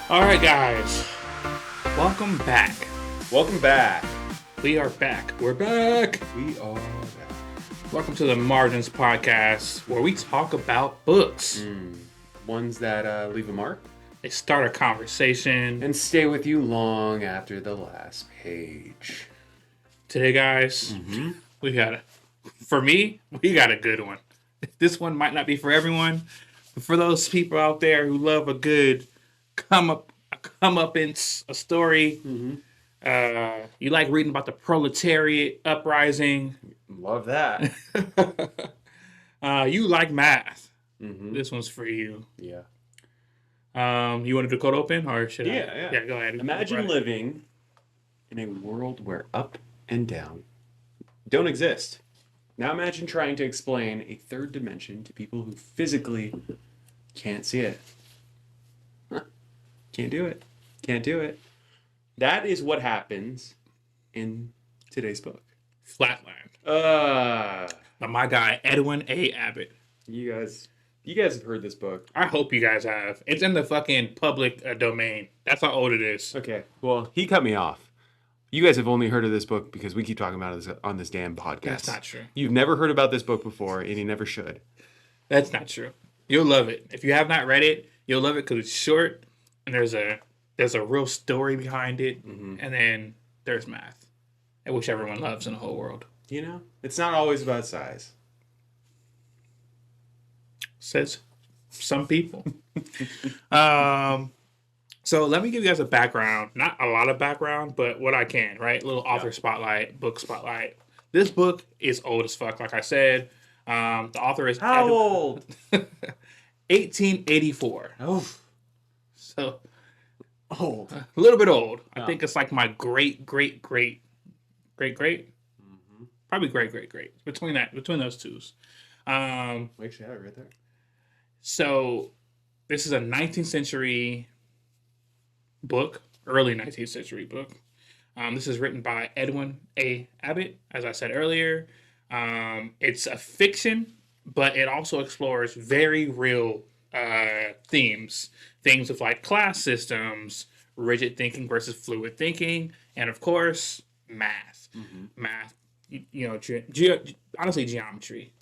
All right, guys. Welcome back. Welcome back. We are back. We're back. We are back. Welcome to the Margins Podcast, where we talk about books. Ones that leave a mark They start a conversation. and stay with you long after the last page. Today, guys, we got we got a good one. This one might not be for everyone, but for those people out there who love a good come up in a story, you like reading about the proletariat uprising, Love that. you like math. This one's for you. Yeah. You want to do cold open or should I? Yeah. Yeah, go ahead. Imagine living in a world where up and down don't exist. Now imagine trying to explain a third dimension to people who physically can't see it. Can't do it. Can't do it. That is what happens in today's book. Flatland. By my guy Edwin A. Abbott. You guys have heard this book. I hope you guys have. It's in the fucking public domain. That's how old it is. Okay. Well, he cut me off. You guys have only heard of this book because we keep talking about it on this damn podcast. That's not true. You've never heard about this book before, and you never should. That's not true. You'll love it. If you have not read it, you'll love it because it's short and there's a real story behind it, and then there's math, which everyone loves in the whole world. You know, it's not always about size. Says some people. So let me give you guys a background. Not a lot of background, but what I can, right? A little author spotlight, book spotlight. This book is old as fuck, like I said. The author is... How old? 1884. Oh. So, Old. a little bit old. I think it's like my great. Probably great. Between those twos. We actually have it right there. So, this is a 19th century book, early 19th century book. This is written by Edwin A. Abbott, as I said earlier. It's a fiction, but it also explores very real themes. Things of like class systems, rigid thinking versus fluid thinking, and of course, math. Math, honestly, geometry.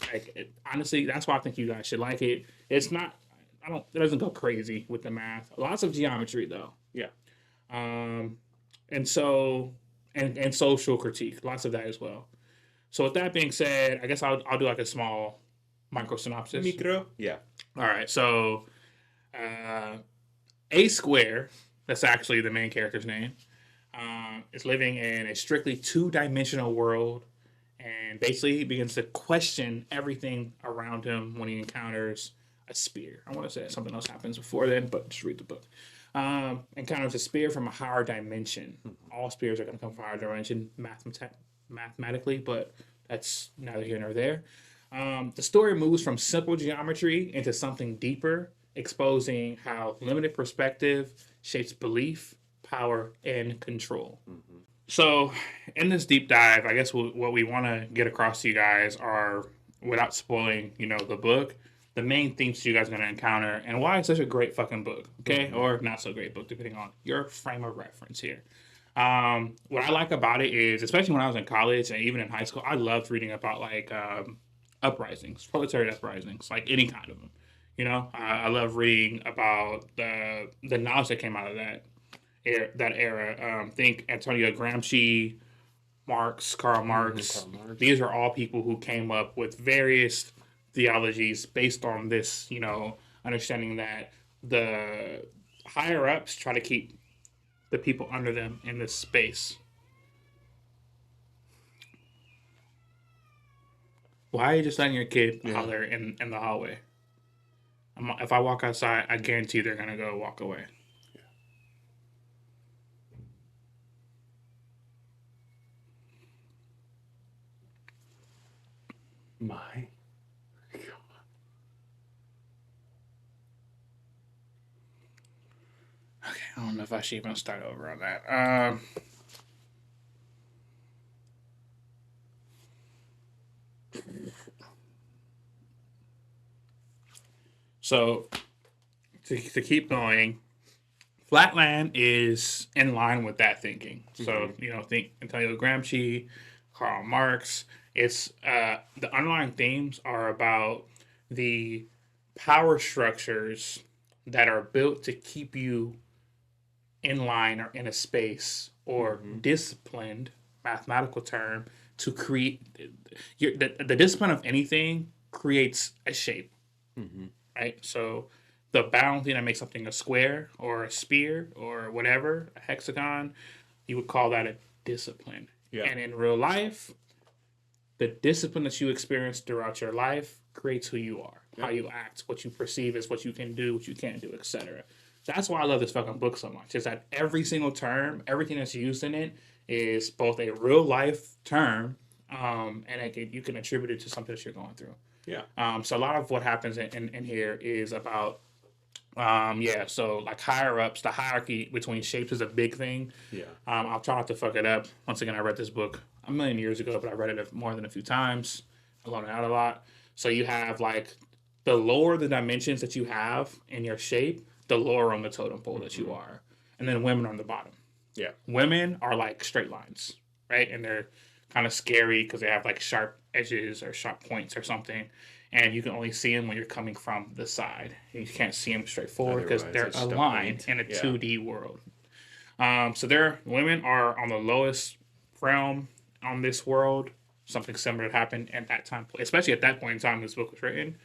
Honestly, that's why I think you guys should like it. It's not, it doesn't go crazy with the math. Lots of geometry though. Yeah. And social critique, lots of that as well. So with that being said, I guess I'll do like a small micro synopsis. Yeah. All right. So, A Square, that's actually the main character's name, is living in a strictly two-dimensional world, and basically he begins to question everything around him when he encounters a spear. I want to say something else happens before then, but just read the book. Encounters a spear from a higher dimension. All spears are going to come from a higher dimension mathematically, but that's neither here nor there. The story moves from simple geometry into something deeper, exposing how limited perspective shapes belief, power, and control. So, in this deep dive, I guess what we want to get across to you guys are, without spoiling, the book, the main themes you guys are going to encounter, and why it's such a great fucking book, okay? Or not so great book, depending on your frame of reference here. What I like about it is, especially when I was in college and even in high school, I loved reading about like uprisings, proletariat uprisings, like any kind of them. I love reading about the knowledge that came out of that era. Think Antonio Gramsci, Karl Marx. These are all people who came up with various theologies based on this, understanding that the higher ups try to keep the people under them in this space. Why are you just letting your kid holler in the hallway? If I walk outside, I guarantee they're going to go walk away. Yeah. My God. Okay, I don't know if I should even start over on that. So, to keep going, Flatland is in line with that thinking. So, Mm-hmm. think Antonio Gramsci, Karl Marx. It's the underlying themes are about the power structures that are built to keep you in line or in a space or Mm-hmm. disciplined, mathematical term, to create the discipline of anything creates a shape, Mm-hmm. right? So the bounding that makes something a square or a spear or whatever, a hexagon, you would call that a discipline. Yeah. And in real life, the discipline that you experience throughout your life creates who you are, how Yep. you act, what you perceive as what you can do, what you can't do, etc. That's why I love this fucking book so much. Is that every single term, everything that's used in it is both a real life term, and you can attribute it to something that you're going through. Yeah. So a lot of what happens in here is about yeah, so like higher ups, the hierarchy between shapes is a big thing. Yeah. I'll try not to fuck it up. Once again, I read this book a million years ago, but I read it more than a few times. I learned it out a lot. So you have like the lower the dimensions that you have in your shape, the lower on the totem pole that you are. And then women are on the bottom. Yeah. Women are like straight lines, right? And they're kind of scary because they have like sharp edges or sharp points or something. And you can only see them when you're coming from the side. You can't see them straight forward because Otherwise, they're it's just a aligned point. in a Yeah. 2D world. So women are on the lowest realm on this world. Something similar happened at that time, especially at that point in time this book was written.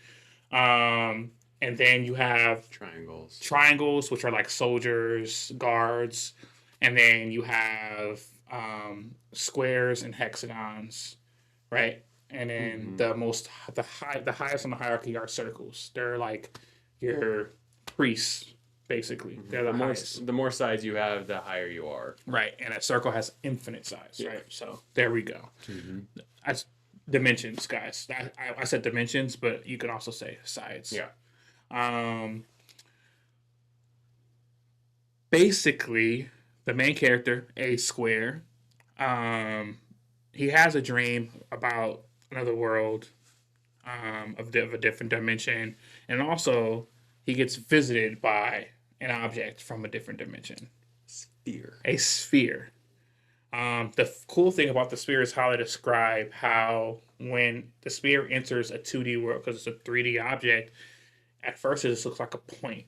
And then you have Triangles. triangles, which are like soldiers, guards, and then you have squares and hexagons, right? And then Mm-hmm. the highest on the hierarchy are circles. They're like your priests, basically. Mm-hmm. They're the highest. The more sides you have, the higher you are. Right, and a circle has infinite size, Yeah. right? So there we go. Mm-hmm. That's dimensions, guys. I said dimensions, but you can also say sides. Yeah. Um, basically, the main character, A Square, um, he has a dream about another world, of a different dimension, and also he gets visited by an object from a different dimension, Sphere. a sphere. The cool thing about the sphere is how they describe how when the sphere enters a 2D world, because it's a 3D object, at first it just looks like a point.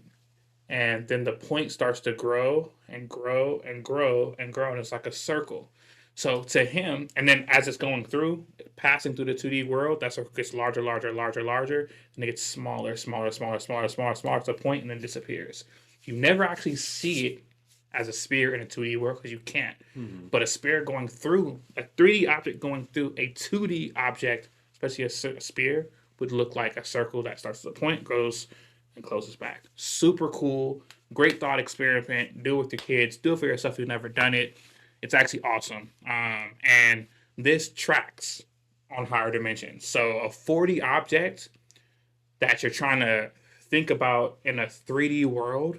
And then the point starts to grow and grow and grow and grow, and it's like a circle. So to him, and then as it's going through, passing through the 2D world, that circle gets larger, larger, larger, larger, and it gets smaller, smaller, smaller, smaller, smaller, smaller to a point, and then disappears. You never actually see it as a sphere in a 2D world because you can't. Mm-hmm. But a sphere going through a 3D object going through a 2D object, especially a sphere, would look like a circle that starts at a point, goes and closes back. Super cool. Great thought experiment. Do it with your kids. Do it for yourself if you've never done it. It's actually awesome. And this tracks on higher dimensions. So a 4D object that you're trying to think about in a 3D world.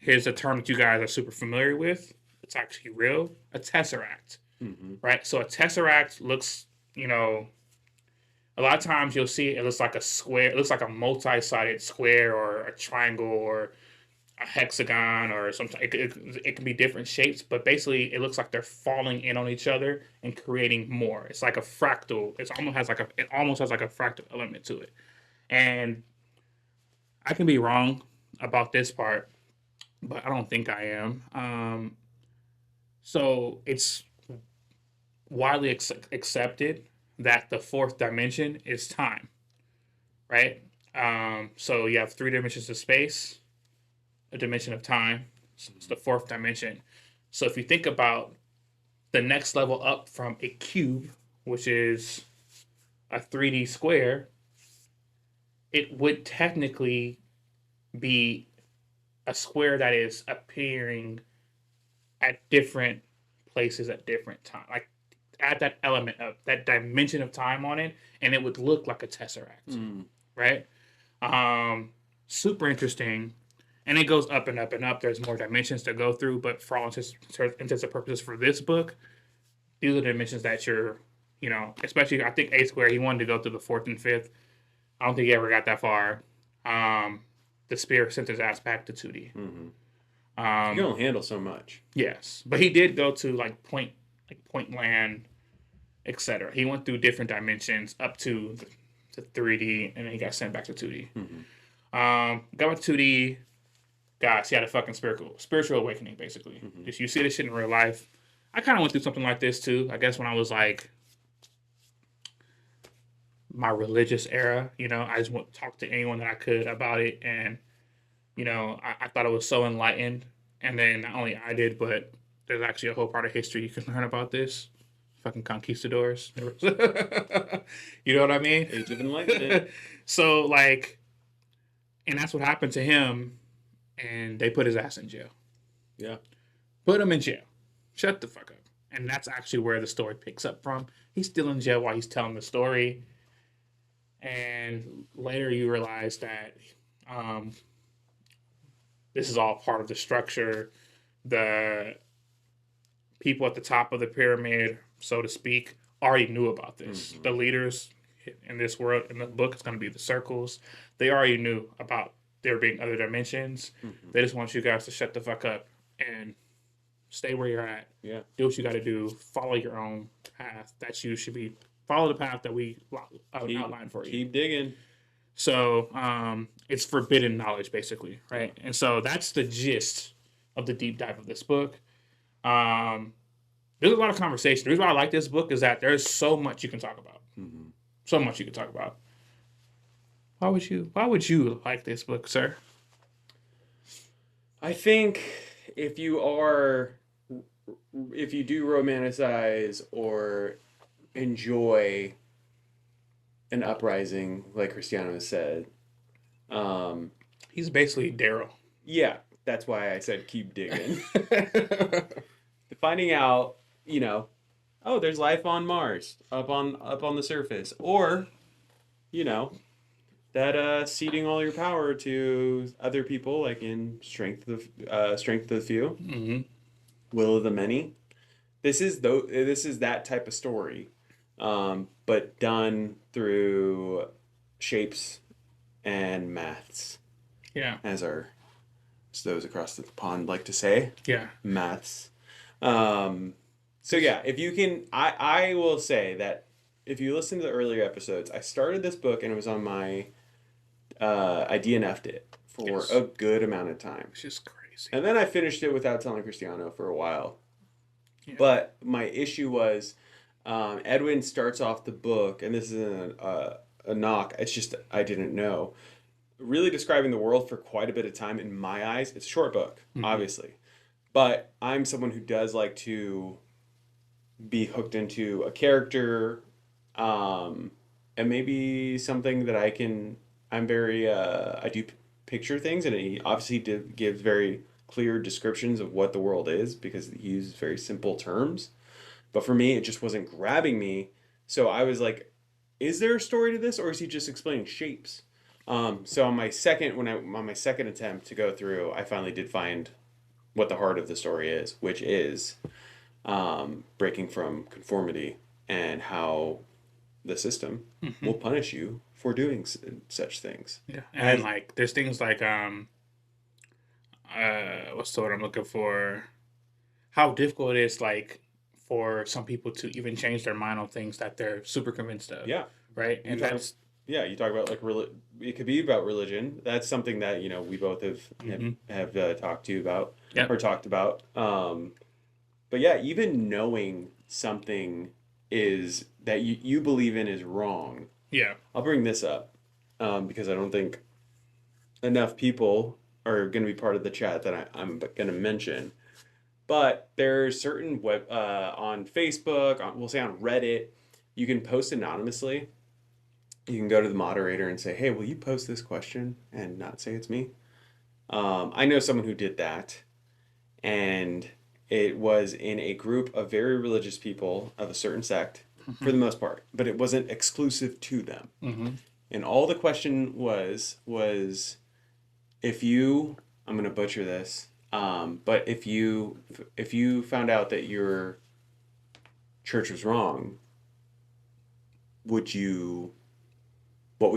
Here's a term that you guys are super familiar with. It's actually real. A tesseract. Mm-hmm. Right? So a tesseract looks, a lot of times you'll see it looks like a square. It looks like a multi-sided square or a triangle or a hexagon or something. It can be different shapes, but basically it looks like they're falling in on each other and creating more. It's like a fractal. It almost has like a fractal element to it. And I can be wrong about this part, but I don't think I am. So it's widely accepted that the fourth dimension is time, right? So you have three dimensions of space, a dimension of time. So it's the fourth dimension. So if you think about the next level up from a cube, which is a 3D square, it would technically be a square that is appearing at different places at different time. Like add that element of that dimension of time on it, and it would look like a tesseract, right? Super interesting, and it goes up and up and up. There's more dimensions to go through, but for all intents and purposes for this book, these are the dimensions that you're, especially I think A Square. He wanted to go through the fourth and fifth. I don't think he ever got that far. the spirit sent his ass back to 2D. Mm-hmm. You can only handle so much. Yes, but he did go to Point Land, etc. He went through different dimensions up to 3D, and then he got sent back to 2D. Mm-hmm. Got back to 2D. Guys, he had a fucking spiritual awakening, basically. Mm-hmm. Just you see this shit in real life. I kind of went through something like this too. I guess when I was like my religious era, I just went talk to anyone that I could about it, and I thought it was so enlightened. And then not only I did, but there's actually a whole part of history you can learn about this. Fucking conquistadors. You know what I mean? Age of Enlightenment. So like, and that's what happened to him, and they put his ass in jail. Yeah. Put him in jail. Shut the fuck up. And that's actually where the story picks up from. He's still in jail while he's telling the story. And later you realize that this is all part of the structure. The people at the top of the pyramid, so to speak, already knew about this. Mm-hmm. The leaders in this world, in the book, it's going to be the circles. They already knew about there being other dimensions. Mm-hmm. They just want you guys to shut the fuck up and stay where you're at. Yeah. Do what you got to do. Follow your own path. That you should be. Follow the path that we outlined for you. Keep digging. So it's forbidden knowledge, basically, right? And so that's the gist of the deep dive of this book. There's a lot of conversation. The reason why I like this book is that there's so much you can talk about. Mm-hmm. So much you can talk about. Why would you like this book, sir? I think if you do romanticize or enjoy an uprising, like Cristiano has said, he's basically Daryl. Yeah, that's why I said keep digging. Finding out, oh, there's life on Mars, up on the surface, or, that ceding all your power to other people, like in Strength of the Few, mm-hmm. Will of the Many. This is that type of story, but done through shapes and maths. Yeah, as those across the pond like to say. Yeah, maths. So yeah, if you can, I will say that if you listen to the earlier episodes, I started this book and it was on my, I DNF'd it for a good amount of time. It's just crazy. And then I finished it without telling Cristiano for a while. Yeah. But my issue was, Edwin starts off the book, and this isn't a knock, it's just I didn't know, really describing the world for quite a bit of time in my eyes. It's a short book, mm-hmm. obviously. But I'm someone who does like to be hooked into a character, and maybe something that I do picture things, and he obviously gives very clear descriptions of what the world is because he uses very simple terms. But for me, it just wasn't grabbing me. So I was like, is there a story to this, or is he just explaining shapes? So on my second attempt to go through, I finally did find what the heart of the story is, which is breaking from conformity and how the system mm-hmm. will punish you for doing such things. Yeah, and like there's things like what's the word I'm looking for? How difficult it is, like, for some people to even change their mind on things that they're super convinced of. Yeah. Right. And you talk about like it could be about religion. That's something that we both mm-hmm. have talked to you about yep. or talked about. But yeah, even knowing something is that you believe in is wrong. Yeah. I'll bring this up because I don't think enough people are going to be part of the chat that I'm going to mention. But there's certain on Facebook, we'll say on Reddit, you can post anonymously. You can go to the moderator and say, hey, will you post this question and not say it's me? I know someone who did that. And it was in a group of very religious people of a certain sect, mm-hmm. for the most part. But it wasn't exclusive to them. Mm-hmm. And all the question was if you, I'm going to butcher this, but if you found out that your church was wrong, what would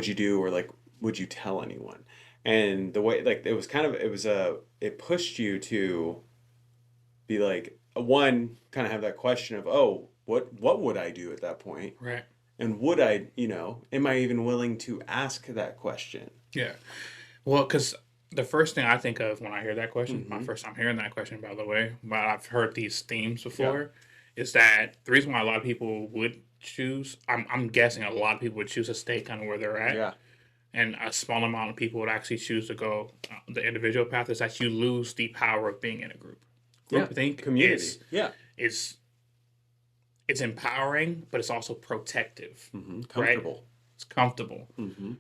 you do, or like would you tell anyone? And the way, like, it pushed you to be like, one, kind of have that question of, oh, what would I do at that point? Right. And would I, am I even willing to ask that question? Yeah. Well, because the first thing I think of when I hear that question, my Mm-hmm. first time hearing that question, by the way, but I've heard these themes Yeah. before, is that the reason why a lot of people would choose, I'm guessing a lot of people would choose to stay kind of where they're at, Yeah. and a small amount of people would actually choose to go the individual path, is that you lose the power of being in a group. Yeah. Groupthink Community. Yeah. is it's empowering, but it's also protective, Mm-hmm. right? Comfortable. It's comfortable. Mm-hmm.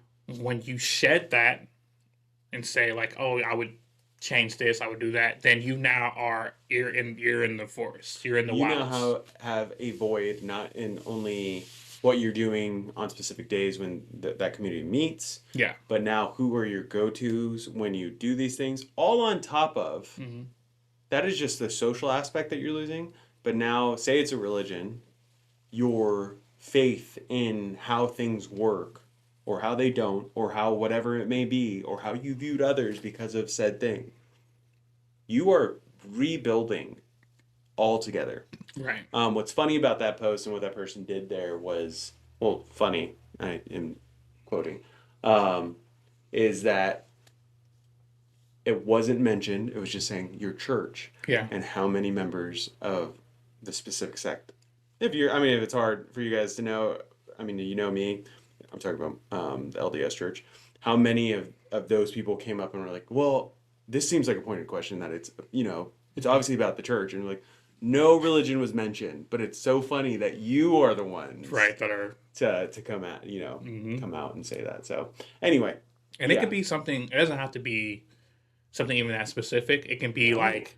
When you shed that and say like, "Oh, I would change this, I would do that," then you now are you're in the forest, you're in the You wilds. now have a void, not in only what you're doing on specific days when that community meets, Yeah. but now who are your go-tos when you do these things, all on top of Mm-hmm. that is just the social aspect that you're losing. But now, say it's a religion, your faith in how things work, or how they don't, or how whatever it may be, or how you viewed others because of said thing, you are rebuilding altogether. Right. What's funny about that post and what that person did there was, well, funny, I am quoting, is that it wasn't mentioned. It was just saying your church Yeah. and how many members of the specific sect. If it's hard for you guys to know, you know me, I'm talking about the LDS church. How many of those people came up and were like, well, this seems like a pointed question that it's obviously about the church. And like, no religion was mentioned, but it's so funny that you are the ones Right. That are. to come at, Mm-hmm. come out and say that. So anyway. And it could be something. It doesn't have to be something even that specific. It can be like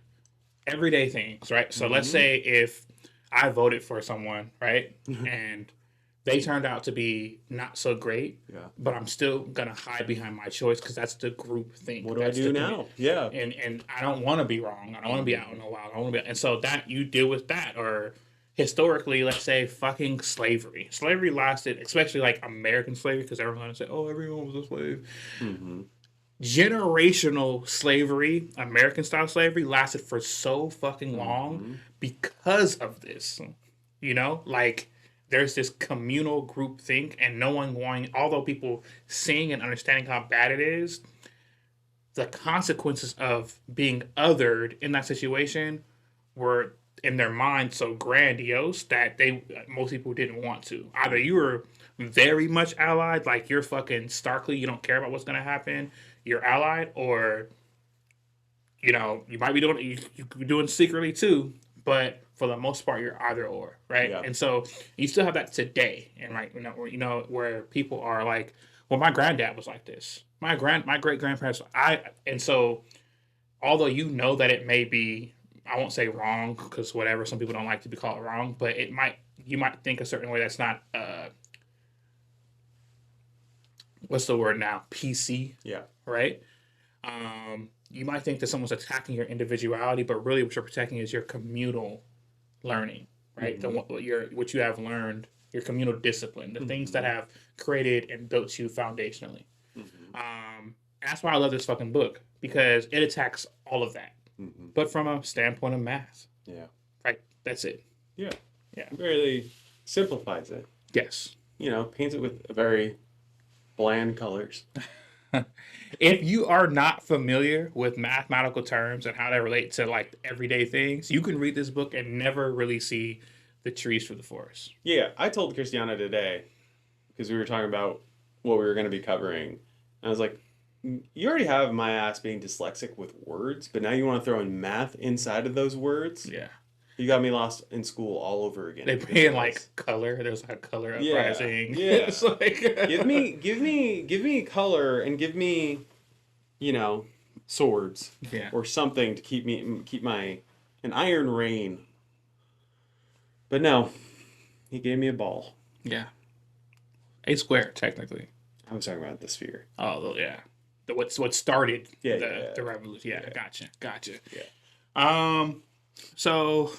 everyday things, right? So let's say if I voted for someone, right, and they turned out to be not so great, but I'm still gonna hide behind my choice because that's the group thing. What do I do now? Yeah. And I don't want to be wrong. I don't want to be out in the wild. I want to be, and so that you deal with that. Or historically, let's say fucking slavery. Slavery lasted, especially like American slavery, because everyone's gonna say, oh, everyone was a slave. Mm-hmm. Generational slavery, American style slavery, lasted for so fucking long because of this. Like there's this communal group think, and no one wanting, although people seeing and understanding how bad it is, the consequences of being othered in that situation were in their mind so grandiose that most people didn't want to. Either you were very much allied, like you're fucking starkly, you don't care about what's gonna happen, you're allied, or you might be doing you could be doing secretly too, but for the most part you're either or, right? Yeah. And so you still have that today, and like where people are like, well, my granddad was like this, my great grandparents, and so although that it may be, I won't say wrong, because whatever, some people don't like to be called wrong, but you might think a certain way that's not what's the word now, PC. Yeah. Right? You might think that someone's attacking your individuality, but really what you're protecting is your communal learning, right? What you have learned, your communal discipline, the things that have created and built you foundationally. And that's why I love this fucking book, because it attacks all of that, but from a standpoint of math. Yeah. Right? That's it. Yeah. Yeah. Really simplifies it. Yes. Paints it with very bland colors. If you are not familiar with mathematical terms and how they relate to like everyday things, you can read this book and never really see the trees for the forest. Yeah, I told Christiana today, because we were talking about what we were going to be covering, and I was like, you already have my ass being dyslexic with words, but now you want to throw in math inside of those words? Yeah. You got me lost in school all over again. They bring in like color. There's like color uprising. Yeah. It's like give me color, and give me, swords. Yeah. Or something to keep an iron rain. But no, he gave me a ball. Yeah. A square, technically. I was talking about the sphere. Oh yeah. What started the revolution. Yeah, gotcha. Yeah. So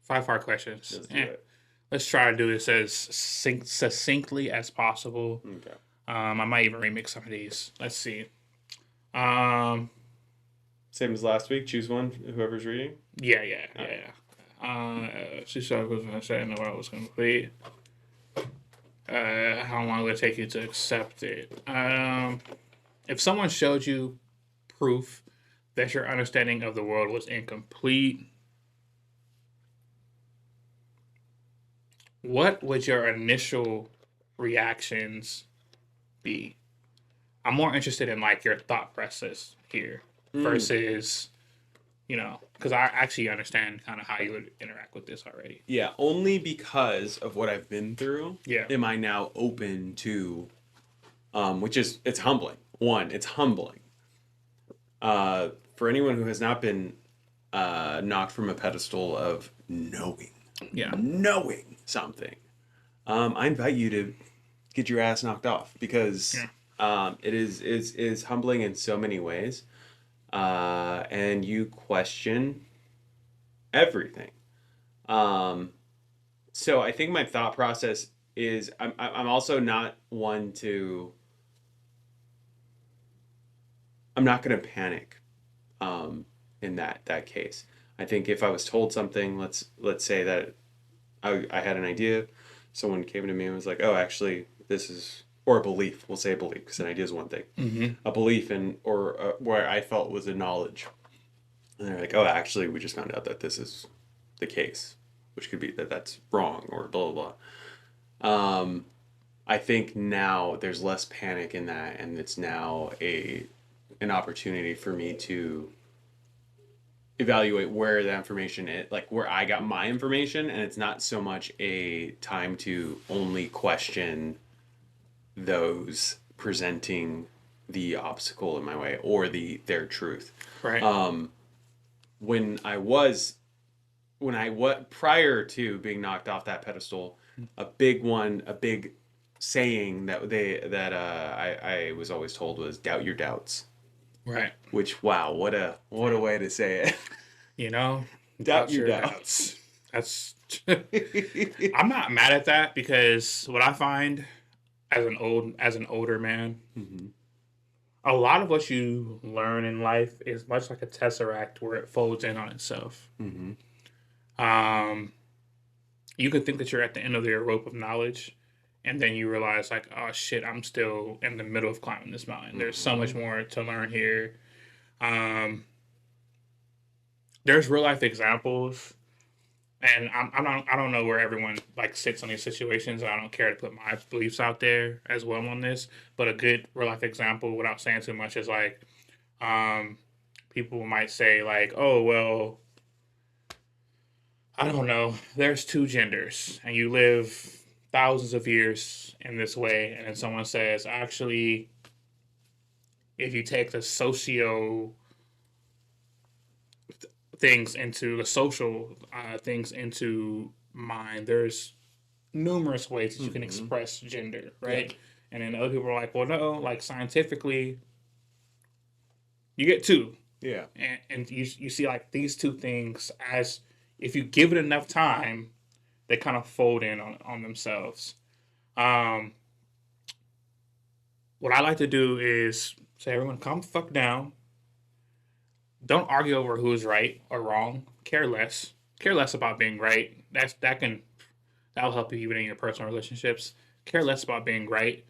5 hard questions. Let's do it. Let's try to do this as succinctly as possible. Okay. I might even remix some of these. Let's see. Um, Same as last week. Choose one. Whoever's reading. yeah. She said I was going to say, I know what I was going to complete. How long will it take you to accept it? If someone showed you proof that your understanding of the world was incomplete, what would your initial reactions be? I'm more interested in like your thought process here Mm. versus, because I actually understand kind of how you would interact with this already. Yeah, only because of what I've been through Yeah. am I now open to, which is it's humbling. One, it's humbling. For anyone who has not been knocked from a pedestal of Yeah. knowing something, I invite you to get your ass knocked off because Yeah. it is humbling in so many ways, and you question everything. Um, so I think my thought process is I'm also not one to I'm not going to panic um, in that case. I think if I was told something, let's say that I had an idea, someone came to me and was like, "Oh, actually, this is," or a belief. We'll say a belief because an idea is one thing. Mm-hmm. A belief in or where I felt was a knowledge, and they're like, "Oh, actually, we just found out that this is the case, which could be that that's wrong or blah blah blah." I think now there's less panic in that, and it's now a an opportunity for me to evaluate where the information is, like where I got my information, and it's not so much a time to only question those presenting the obstacle in my way or their truth. Right. When I was prior to being knocked off that pedestal, a big saying I was always told was doubt your doubts. Right. Which wow, what a way to say it. You know, Doubt doubt your your doubts. doubts. That's. I'm not mad at that because what I find as an older man, Mhm. a lot of what you learn in life is much like a tesseract where it folds in on itself. Mhm. Um, you could think that you're at the end of your rope of knowledge, and then you realize like, oh shit, I'm still in the middle of climbing this mountain. There's so much Mhm. more to learn here. Um, there's real life examples, and I don't know where everyone like sits on these situations. I don't care to put my beliefs out there as well on this, but a good real life example, without saying too much, is like, um, people might say like, oh well, I don't know. There's two genders, and you live thousands of years in this way, and then someone says, actually, if you take the socio things into the social things into mind, there's numerous ways that you can Mhm. express gender, Yeah. right? And then other people are like, well, no, like scientifically, you get two, Yeah. and you see like these two things as if you give it enough time, they kind of fold in on themselves. Um, what I like to do is say, everyone, calm the fuck down. Don't argue over who's right or wrong. Care less. Care less about being right. That'll help you even in your personal relationships. Care less about being right.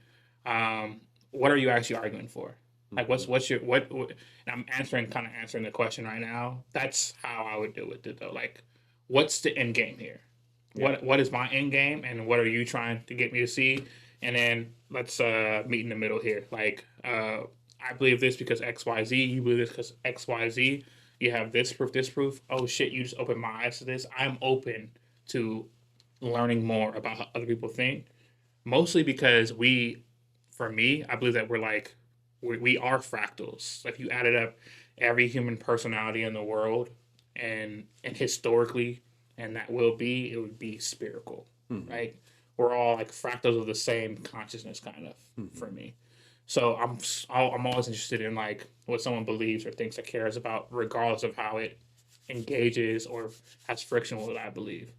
What are you actually arguing for? Like, Mhm. what's your what and I'm kind of answering the question right now. That's how I would deal with it though. Like, what's the end game here? Yeah. What is my end game, and what are you trying to get me to see? And then let's meet in the middle here. Like, I believe this because X Y Z. You believe this because X Y Z. You have this proof, this proof. Oh shit! You just opened my eyes to this. I'm open to learning more about how other people think. Mostly because for me, I believe that we are fractals. Like, you added up every human personality in the world, and historically, and that will be, it would be spherical, Mhm. right? We're all like fractals of the same consciousness, kind of, for Mhm. me. So I'm always interested in like what someone believes or thinks or cares about, regardless of how it engages or has friction with what I believe.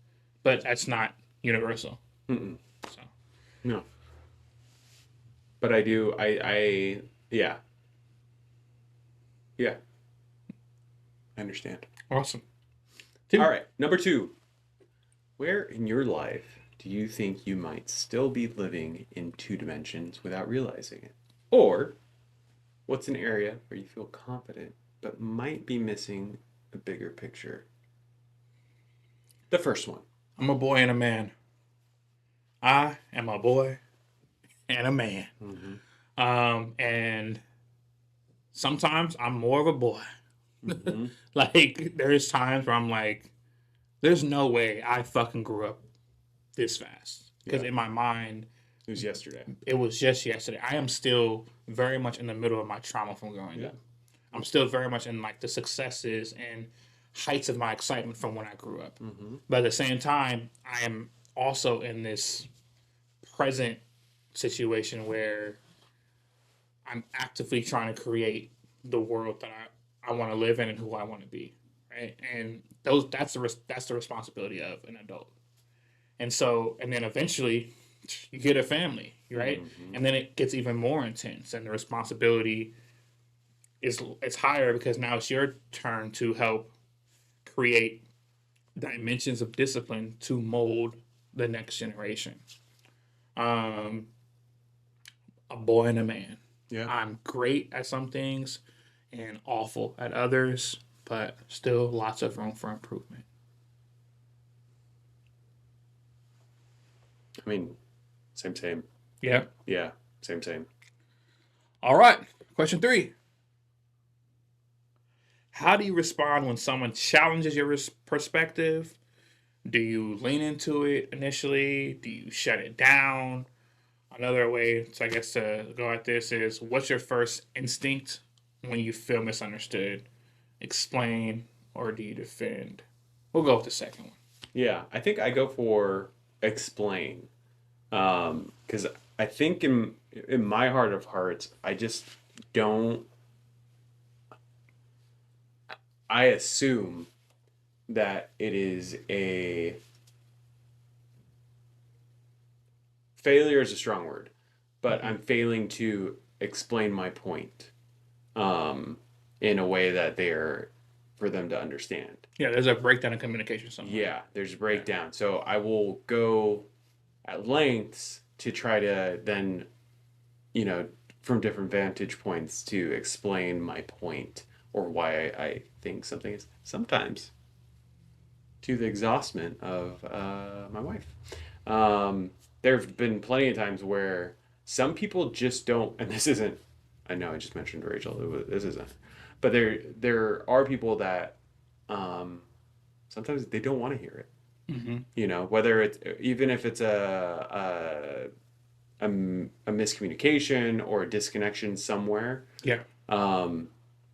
But that's not universal. Mm-mm. So No. But I do. I. Yeah. Yeah, I understand. Awesome. Two. All right, number 2. Where in your life do you think you might still be living in 2 dimensions without realizing it? Or what's an area where you feel confident but might be missing a bigger picture? The first one. I'm a boy and a man. I am a boy and a man. Mm-hmm. And sometimes I'm more of a boy. Mm-hmm. Like, there's times where I'm like, there's no way I fucking grew up this fast. Because Yeah. in my mind, It was yesterday. it was just yesterday. I am still very much in the middle of my trauma from growing Yeah. up. I'm still very much in like the successes and heights of my excitement from when I grew up. Mm-hmm. But at the same time, I am also in this present situation where I'm actively trying to create the world that I want to live in and who I want to be, right? And that's the responsibility of an adult. And so, and then eventually, you get a family, right? Mm-hmm. And then it gets even more intense, and the responsibility is it's higher because now it's your turn to help create dimensions of discipline to mold the next generation. Um, a boy and a man. Yeah. I'm great at some things and awful at others, but still lots of room for improvement. I mean, same. Yeah. Yeah, same. All right. Question 3. How do you respond when someone challenges your perspective? Do you lean into it initially? Do you shut it down? Another way, to, I guess, to go at this is, what's your first instinct when you feel misunderstood? Explain, or do you defend? We'll go with the second one. Yeah, I think I go for explain. Because I think in my heart of hearts, I just don't. I assume that it is a failure is a strong word, but I'm failing to explain my point, in a way that they're for them to understand. Yeah, there's a breakdown in communication somewhere. Yeah, there's a breakdown. So I will go at lengths to try to then, from different vantage points to explain my point or why I think something is sometimes to the exhaustment of my wife. There have been plenty of times where some people just don't, and this isn't, I know I just mentioned Rachel, this isn't, but there are people that sometimes they don't want to hear it. Mm-hmm. Whether it's even if it's a miscommunication or a disconnection somewhere. Yeah.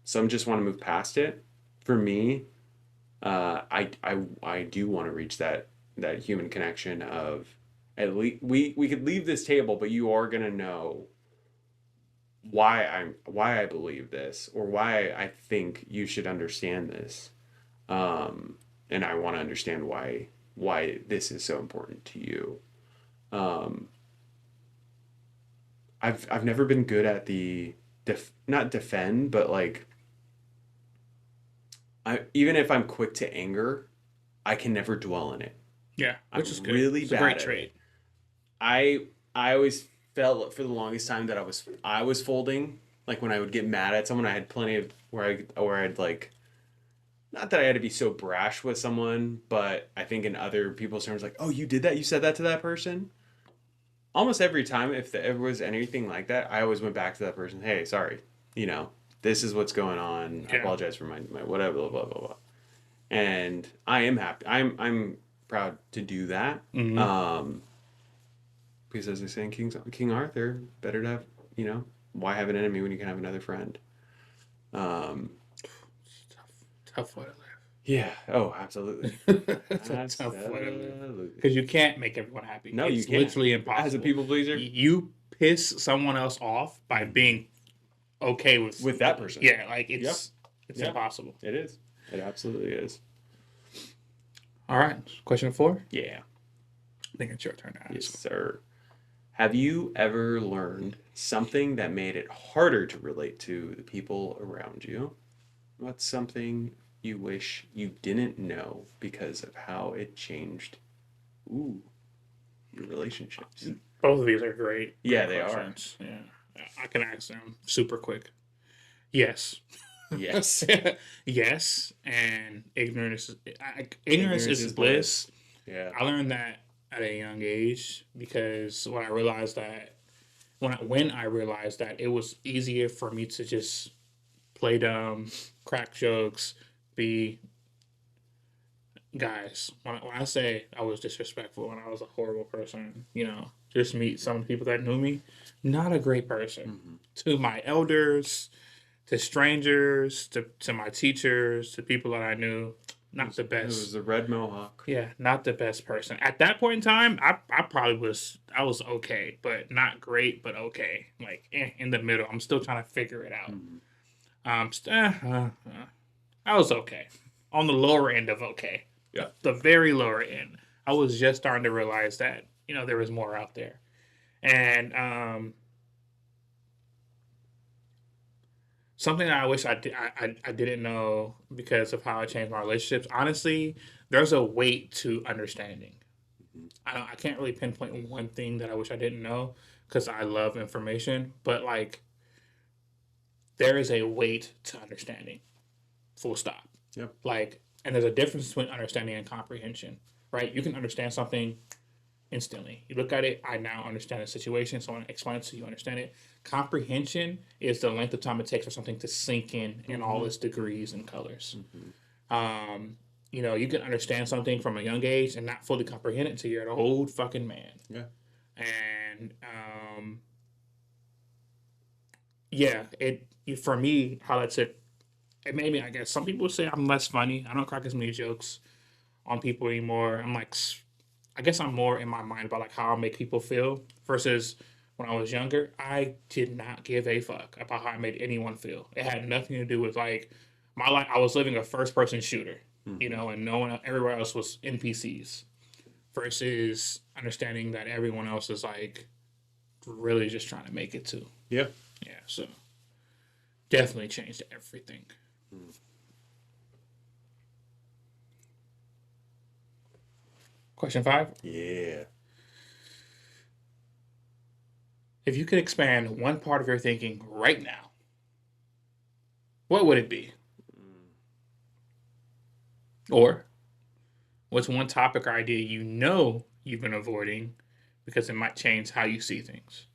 Some just want to move past it. For me, I do want to reach that human connection of, at least we could leave this table, but you are gonna know why I believe this, or why I think you should understand this, and I want to understand why this is so important to you. I've never been good at the not defend, but like, even if I'm quick to anger, I can never dwell in it. Yeah, which is good. Really it's bad a great at trait. it. I always felt for the longest time that I was folding. Like when I would get mad at someone, I had plenty of where I'd like, not that I had to be so brash with someone, but I think in other people's terms, like, oh, you did that? You said that to that person? Almost every time, if there was anything like that, I always went back to that person. Hey, sorry, this is what's going on. I apologize for my whatever, blah, blah, blah, blah. And I am happy. I'm proud to do that. Mm-hmm. Because as they say in King Arthur, better to have, why have an enemy when you can have another friend? Tough way to live. Yeah. Oh, absolutely. It's a tough way to live. Because you can't make everyone happy. No, it's you can't. Literally impossible. As a people pleaser, you piss someone else off by being okay with that person. Yeah, like it's impossible. It is. It absolutely is. All right. Question 4? Yeah. I think it's your turn to ask. Yes, sir. Have you ever learned something that made it harder to relate to the people around you? What's something you wish you didn't know because of how it changed, ooh, your relationships? Both of these are great, Yeah, great they are. questions. Yeah, I can answer them super quick. Yes. Yes. Yes, and ignorance Ignorance is is bliss. bliss. Yeah. I learned that at a young age because when I realized that when I realized that it was easier for me to just play dumb, crack jokes, be guys. When I say I was disrespectful and I was a horrible person, just meet some of the people that knew me, not a great person. Hmm. To my elders, to strangers, to my teachers, to people that I knew, not the It was best. the red mohawk. Yeah, not the best person. At that point in time, I probably I was okay, but not great, but okay. Like in the middle. I'm still trying to figure it out. Hmm. I was okay. On the lower end of okay. Yeah. The very lower end. I was just starting to realize that, there was more out there. And something that I wish I didn't know because of how I changed my relationships. Honestly, there's a weight to understanding. Hmm. I can't really pinpoint one thing that I wish I didn't know because I love information, but like there is a weight to understanding. Full stop. Yep. Like, and there's a difference between understanding and comprehension, right? You can understand something instantly. You look at it, I now understand the situation. Someone explains to you, understand it. Comprehension is the length of time it takes for something to sink in all its degrees and colors. Hmm. You can understand something from a young age and not fully comprehend it until you're an old fucking man. Yeah. And yeah, for me, how that's it. It made me. I guess some people say I'm less funny. I don't crack as many jokes on people anymore. I'm like, I guess I'm more in my mind about like how I make people feel versus when I was younger. I did not give a fuck about how I made anyone feel. It had nothing to do with like my life. I was living a first person shooter, Hmm. and no one everywhere else was NPCs. Versus understanding that everyone else is like really just trying to make it too. Yeah. Yeah, so definitely changed everything. Hmm. Question 5. Yeah. If you could expand one part of your thinking right now, what would it be? Mm. Or what's one topic or idea you've been avoiding because it might change how you see things?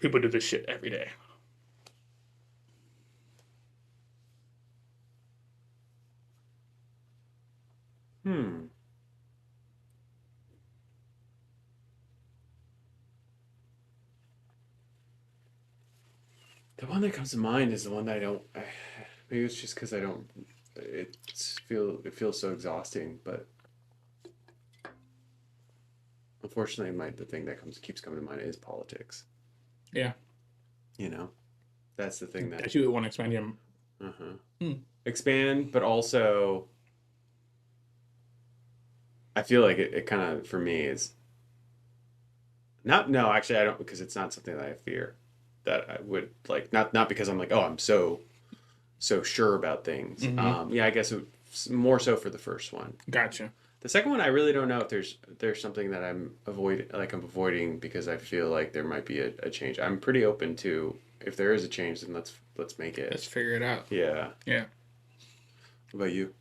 People do this shit every day. Hmm. The one that comes to mind is the one that maybe it's just because I don't. It feels so exhausting, but unfortunately, the thing that keeps coming to mind is politics. Yeah. You know, that's the thing that That you would want to expand your. uh-huh. Hmm. Expand, but also I feel like it kind of for me is not. No, actually, I don't because it's not something that I fear that I would like. Not because I'm like, oh, I'm so sure about things. Mm-hmm. Yeah, I guess more so for the first one. Gotcha. The second one, I really don't know if there's something that I'm avoiding because I feel like there might be a change. I'm pretty open to if there is a change, then let's make Let's it. figure it out. Yeah. Yeah. What about you?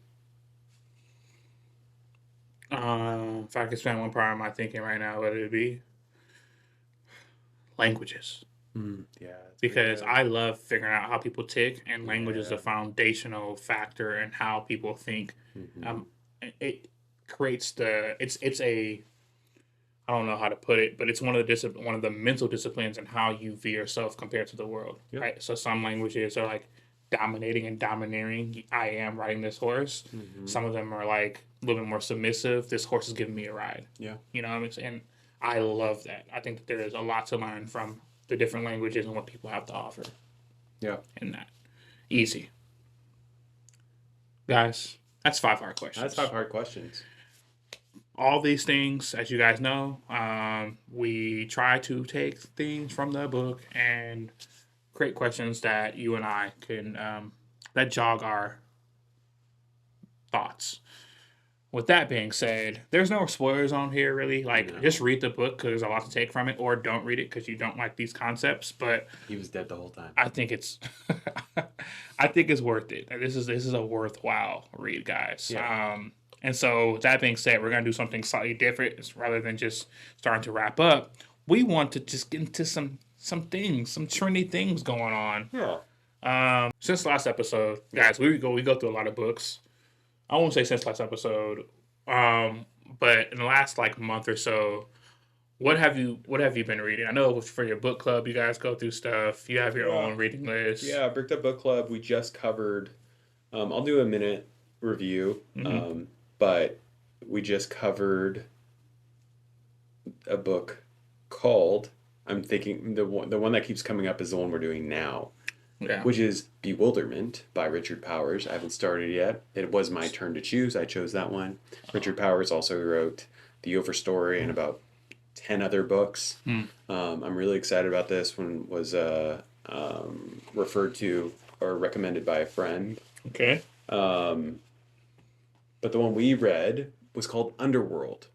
If I could spend one part of my thinking right now, what would it be? Languages. Yeah, it's pretty Because good. I love figuring out how people tick, and language is a Yeah. foundational factor in how people think. Hmm. Um, it creates it's a I don't know how to put it, but it's one of the mental disciplines and how you view yourself compared to the world, Yep. right? So some languages are like dominating and domineering. I am riding this horse. Hmm. Some of them are like a little bit more submissive. This horse is giving me a ride. Yeah. You know what I mean? And I love that. I think that there is a lot to learn from the different languages and what people have to offer Yeah. in that. Easy. Guys, that's 5 hard That's questions. 5 hard questions. All these things, as you guys know, we try to take things from the book and create questions that you and I can that jog our thoughts. With that being said, there's no spoilers on here really. Like, No. just read the book because there's a lot to take from it, or don't read it because you don't like these concepts. But He was dead the whole time. I think it's, I think it's worth it. This is a worthwhile read, guys. Yeah. And so that being said, we're gonna do something slightly different rather than just starting to wrap up. We want to just get into some things, some trendy things going on. Yeah. Since last episode, guys, we go through a lot of books. I won't say since last episode, but in the last like month or so, what have you been reading? I know for your book club, you guys go through stuff. You have your Yeah. own reading list. Yeah, Bricked Up Book Club, we just covered, I'll do a minute review, but we just covered a book called, I'm thinking, the one that keeps coming up is the one we're doing now, Yeah. which is Bewilderment by Richard Powers. I haven't started yet. It was my turn to choose. I chose that one. Richard Powers also wrote The Overstory and about 10 other books. I'm really excited about this one. Was referred to or recommended by a friend. Okay. But the one we read was called Underworld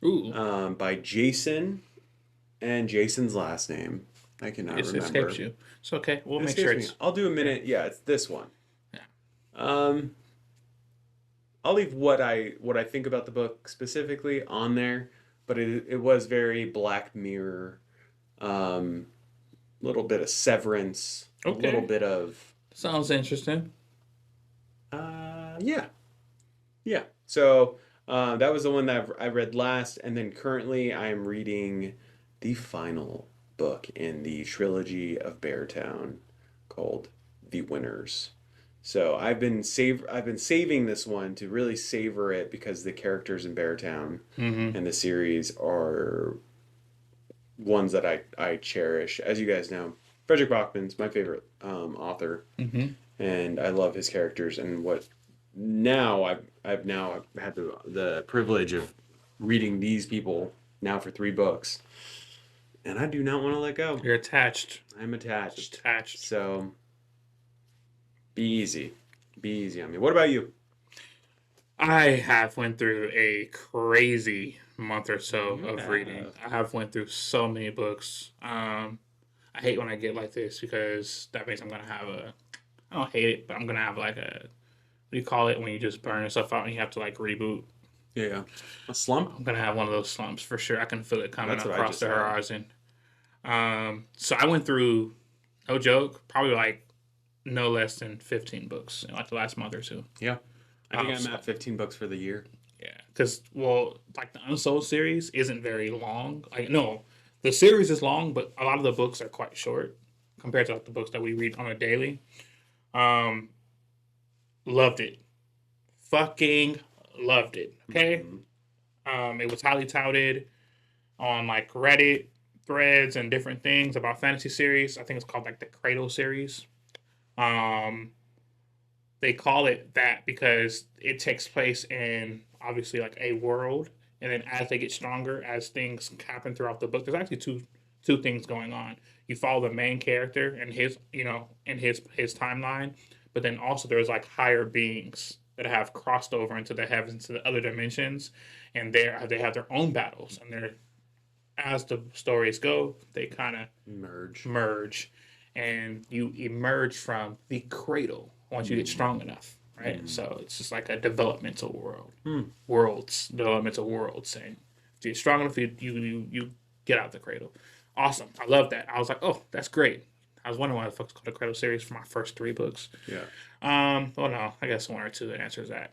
Ooh. by Jason, and Jason's last name I cannot It remember. escapes you. It's okay. We'll It make sure escapes it's. me. I'll do a minute. Yeah, it's this one. Yeah. I'll leave what I think about the book specifically on there, but it was very Black Mirror, little bit of Severance, Okay. a little bit of Sounds interesting. yeah. So that was the one that I read last, and then currently I am reading the final book in the trilogy of Beartown called The Winners. So I've been saving this one to really savor it because the characters in Beartown and the series are ones that I cherish. As you guys know, Frederick Bachman's my favorite author, and I love his characters. And what now I've now had the privilege of reading these people now for 3 books, and I do not want to let go. You're attached. I'm attached. Attached. So be easy on me. What about you? I have went through a crazy month or so You of reading. I have went through so many books. I hate when I get like this because that means I'm gonna have a. I don't hate it, but I'm gonna have like a. What do you call it when you just burn yourself out and you have to like reboot? Yeah, a slump. I'm gonna have one of those slumps for sure. I can feel it coming That's what I across just the had. horizon. So I went through, no joke, probably like no less than 15 books in like the last month or two. Yeah, I think So- I'm at 15 books for the year. Yeah, because like the Unsold series isn't very long. Like no, the series is long, but a lot of the books are quite short compared to like the books that we read on a daily. Loved it, fucking loved it. Okay, it was highly touted on like Reddit threads and different things about fantasy series. I think it's called like the Cradle series. They call it that because it takes place in obviously like a world, and then as they get stronger, as things happen throughout the book, there's actually two things going on. You follow the main character and his his timeline, but then also there's like higher beings that have crossed over into the heavens, to the other dimensions, and they have their own battles, and they're as the stories go, they kind of merge, and you emerge from the cradle once you get strong enough, right? So it's just like a developmental developmental worlds, and if you're strong enough, you get out of the cradle. Awesome, I love that. I was like, oh, that's great. I was wondering why the fuck's called the Cradle series for my first 3 books. Yeah. Oh no, I guess 1 or 2 that answers that.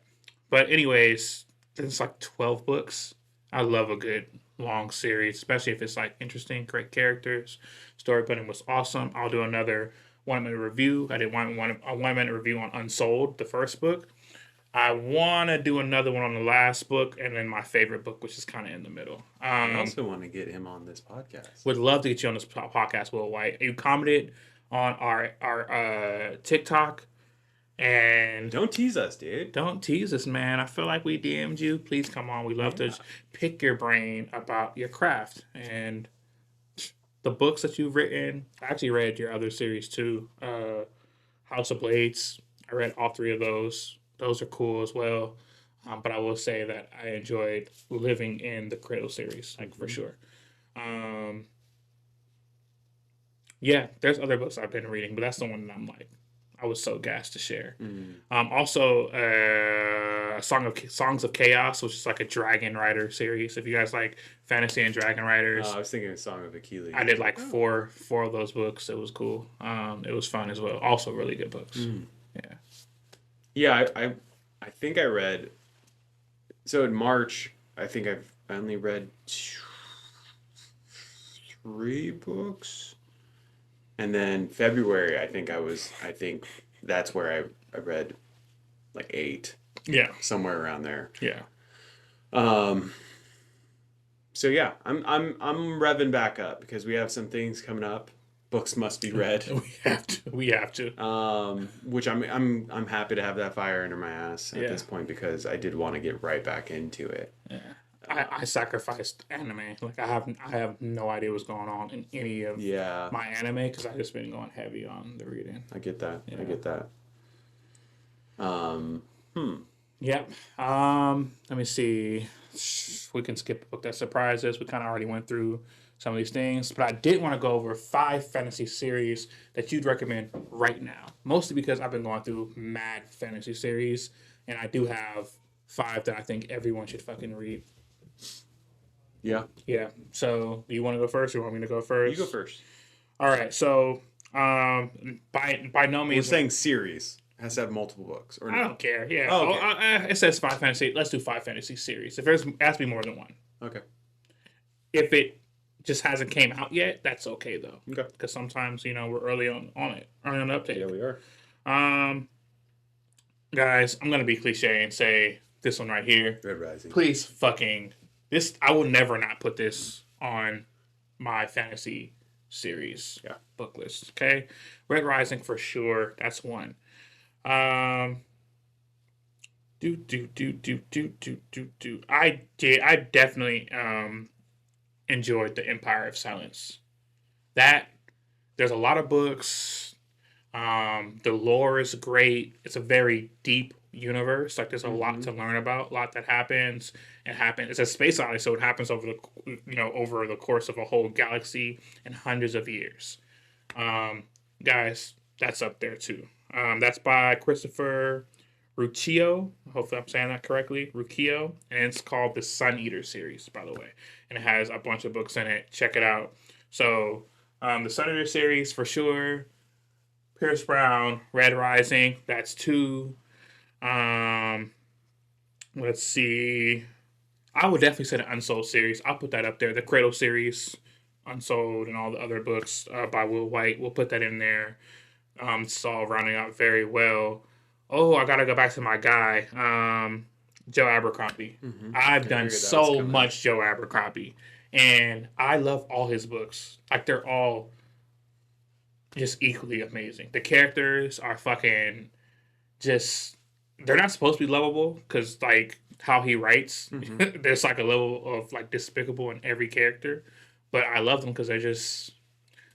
But anyways, it's like 12 books. I love a good long series, especially if it's like interesting, great characters. Storytelling was awesome. I'll do another 1-minute review. I did a 1-minute review on Unsold, the first book. I want to do another one on the last book, and then my favorite book, which is kind of in the middle. I also want to get him on this podcast. Would love to get you on this podcast, Will White. You commented on our TikTok, and Don't tease us, dude. don't tease us, man. I feel like we DM'd you. Please come on. We love to pick your brain about your craft and the books that you've written. I actually read your other series too, House of Blades. I read all three of those. Those are cool as well. But I will say that I enjoyed living in the Cradle series, like for sure. Um, yeah, there's other books I've been reading, but that's the one that I'm like, I was so gassed to share. Also, Songs of Chaos, which is like a Dragon Rider series. If you guys like fantasy and Dragon Riders, I was thinking of Song of Achilles. I did like four of those books. It was cool. It was fun as well. Also, really good books. Yeah. Yeah, I think I read. So in March, I think I only read 3 books, and then February, I think that's where I read like 8, Yeah. somewhere around there. Yeah. Um. So yeah, I'm revving back up because we have some things coming up. Books must be read. We have to. Which I'm happy to have that fire under my ass at Yeah. this point because I did want to get right back into it. Yeah. I sacrificed anime. Like I have no idea what's going on in any of Yeah, my anime because I've just been going heavy on the reading. I get that. Yeah. I get that. Yep. Let me see. We can skip a book that surprises. We kind of already went through some of these things, but I did want to go over 5 fantasy series that you'd recommend right now. Mostly because I've been going through mad fantasy series, and I do have 5 that I think everyone should fucking read. Yeah. Yeah. So, do you want to go first, or you want me to go first? You go first. All right. So, by no means We're saying series. It has to have multiple books. Or I don't care. Yeah. Oh, okay. It says 5 fantasy. Let's do 5 fantasy series. If there's has to be more than one. Okay. If it just hasn't came out yet, that's okay though. Okay. Because sometimes we're early on it, early on the uptake. Yeah, we are. Guys, I'm gonna be cliche and say this one right here. Red Rising. Please fucking this. I will never not put this on my fantasy series book list. Okay, Red Rising for sure. That's one. I definitely enjoyed the Empire of Silence. That there's a lot of books. The lore is great. It's a very deep universe. Like there's a lot to learn about, a lot that happens. It's a space odyssey, so it happens over over the course of a whole galaxy and hundreds of years. Guys, that's up there too. That's by Christopher Ruccio. Hopefully I'm saying that correctly. Ruccio. And it's called the Sun Eater series, by the way. And it has a bunch of books in it. Check it out. So, the Sun Eater series for sure. Pierce Brown, Red Rising. That's 2. Let's see. I would definitely say the Unsold series. I'll put that up there. The Cradle series, Unsold, and all the other books by Will White. We'll put that in there. It's all rounding out very well. Oh, I gotta go back to my guy, Joe Abercrombie. I've done so much Joe Abercrombie, and I love all his books. Like they're all just equally amazing. The characters are fucking just. They're not supposed to be lovable because like how he writes, there's like a level of like despicable in every character, but I love them because they're just.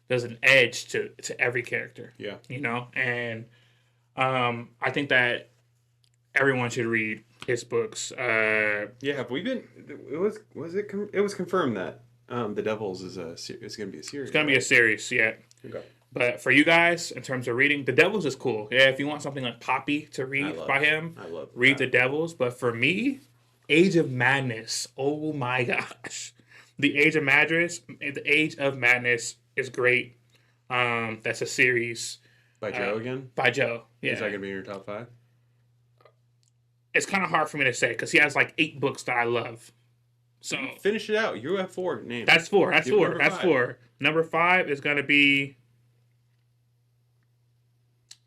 There's an edge to every character. Yeah. And I think that everyone should read his books. Yeah, have we been? It was confirmed that The Devils is going to be a series. It's going to be a series, yeah. Okay. But for you guys, in terms of reading, The Devils is cool. Yeah, if you want something like poppy to read by him, read The Devils. But for me, Age of Madness. Oh my gosh, The Age of Madness is great. That's a series by Joe again. By Joe, yeah. Is that gonna be in your top 5? It's kind of hard for me to say because he has like 8 books that I love. So finish it out. You have 4 names. That's 4. That's 4. That's 4. Number 5 is gonna be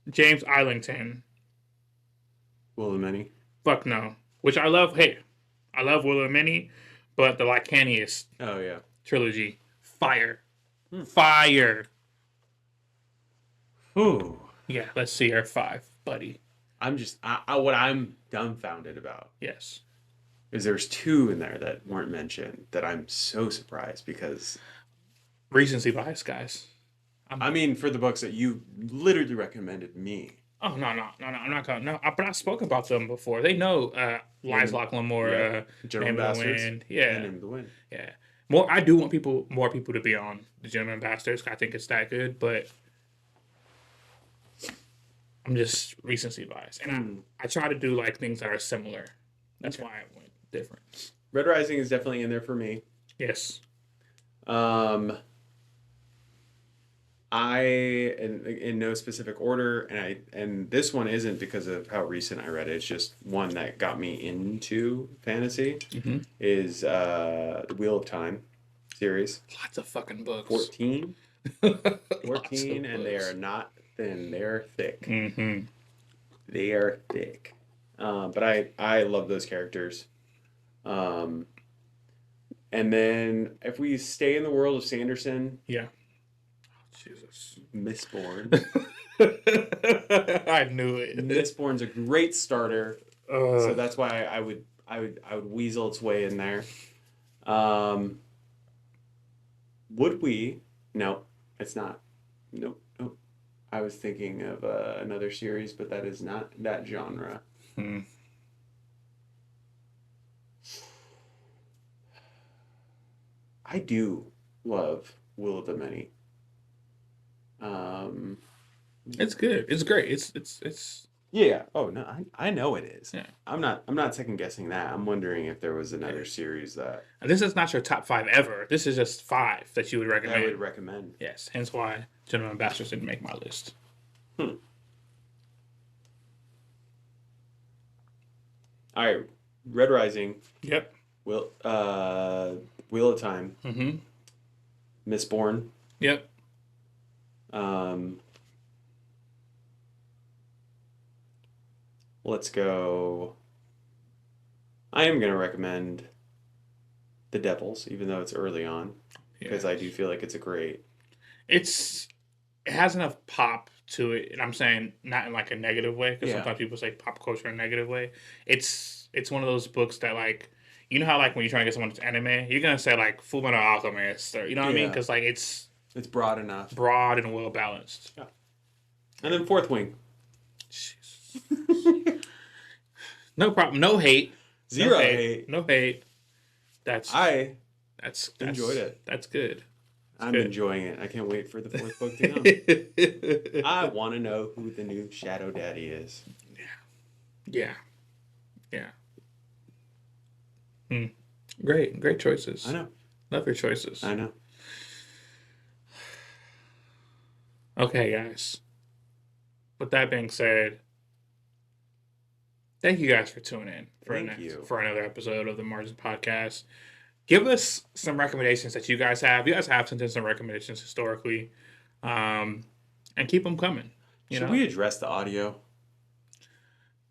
James Islington. Will the Many. Fuck no. Which I love. Hey, I love Will the Many, but the Lacanius. Oh yeah. Trilogy. Fire. Fire. Ooh. Yeah, let's see your 5, buddy. What I'm dumbfounded about. Yes. Is there's 2 in there that weren't mentioned that I'm so surprised because. Recency bias, guys. I mean, for the books that you literally recommended me Oh no! I'm not gonna no. But I spoke about them before. They know Lies And Lachlan Moore, yep, Gentleman Name of the Bastards Wind. and Yeah, Name of the Wind. yeah. More. I do want more people to be on the Gentleman Bastards. I think it's that good, but I'm just recency bias, and I try to do like things that are similar. That's why I went different. Red Rising is definitely in there for me. Yes. Um, I in no specific order, and this one isn't because of how recent I read it. It's just one that got me into fantasy. Mm-hmm. Is the Wheel of Time series. Lots of fucking books. 14. Lots of 14, and they books. are not thin. They are thick. Mm-hmm. They are thick. But I love those characters. And then if we stay in the world of Sanderson, Yeah. Jesus. Mistborn. I knew it. Mistborn's a great starter, so that's why I would weasel its way in there. Would we? No, it's not. Nope. Nope. I was thinking of another series, but that is not that genre. Hmm. I do love Will of the Many. It's good. It's great. It's Yeah. Oh no, I know it is. yeah. I'm not second guessing that. I'm wondering if there was another series that And this is not your top five ever. This is just five that you would I recommend. would recommend. Yes. Hence why Gentleman Bastards didn't make my list. All right, Red Rising, Yep. Will Wheel of Time, Mm-hmm. Mistborn. Yep. Let's go. I am gonna recommend The Devils, even though it's early on, because Yeah. I do feel like it's a great. It has enough pop to it, and I'm saying not in like a negative way because Yeah. sometimes people say pop culture in a negative way. It's one of those books that like you know how like when you're trying to get someone to anime, you're gonna say like Full Metal Alchemist or you know what I mean Yeah. because like it's It's broad enough. broad and well balanced. Yeah. And then Fourth Wing. Jesus. No problem. No hate. Zero No hate. No hate. That's I that's enjoyed it. That's good. I'm good. enjoying it. I can't wait for the fourth book to come. I want to know who the new Shadow Daddy is. Yeah. Yeah. Great choices. I know. Love your choices. I know. Okay, guys. With that being said, thank you guys for tuning in Thank you. for another episode of the Margins Podcast. Give us some recommendations that you guys have. You guys have sent in some recommendations historically, and keep them coming. Should we address the audio?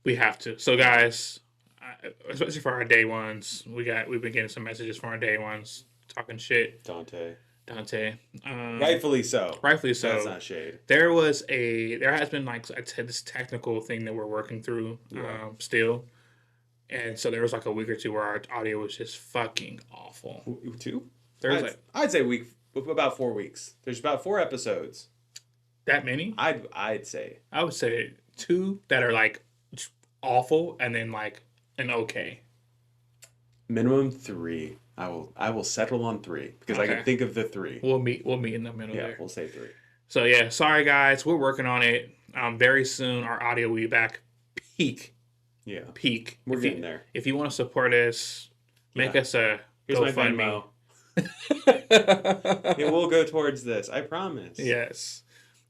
We have to. So, guys, especially for our day ones, we've been getting some messages from our day ones talking shit. Dante. Rightfully so. so. That's not shade. There has been like this technical thing that we're working through still. And so there was like a week or two where our audio was just fucking awful. 2? I'd say about 4 weeks. There's about 4 episodes. That many? I'd say. I would say 2 that are like awful and then like an okay. Minimum 3. I will settle on 3 because I can think of the 3. We'll meet in the middle there. We'll say 3. So yeah, sorry guys, we're working on it. Very soon our audio will be back peak. Yeah. Peak. We're getting there. If you want to support us, make us a Here's my GoFundMe. Venmo. It will go towards this. I promise. Yes.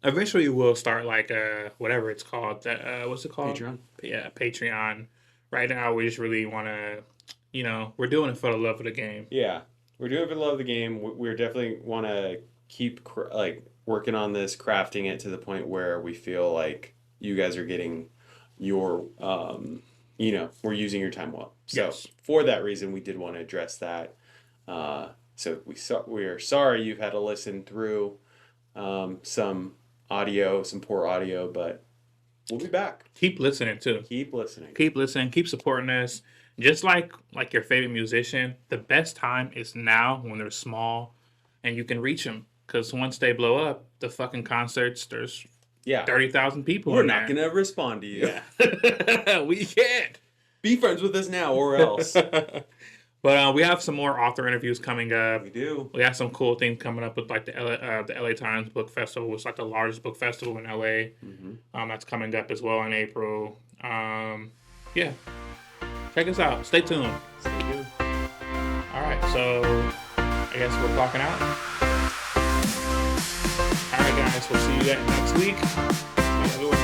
Eventually we'll start like whatever it's called. What's it called? Patreon. Yeah, Patreon. Right now we just really want to, we're doing it for the love of the game. Yeah, we're doing it for the love of the game. We're definitely want to keep working on this, crafting it to the point where we feel like you guys are getting your we're using your time well. So for that reason, we did want to address that. So we are sorry you've had to listen through some poor audio, but we'll be back. Keep listening too. Keep listening. Keep supporting us. Just like your favorite musician, the best time is now when they're small and you can reach them. Because once they blow up, the fucking concerts, there's Yeah. 30,000 people. We're in not there. going to respond to you. Yeah. We can't. Be friends with us now or else. But we have some more author interviews coming up. We do. We have some cool things coming up with like the LA Times Book Festival, which is like the largest book festival in LA. Mm-hmm. That's coming up as well in April. Yeah, check us out. Stay tuned. Stay tuned. All right, so I guess we're clocking out. All right, guys, we'll see you next week. Bye, everyone.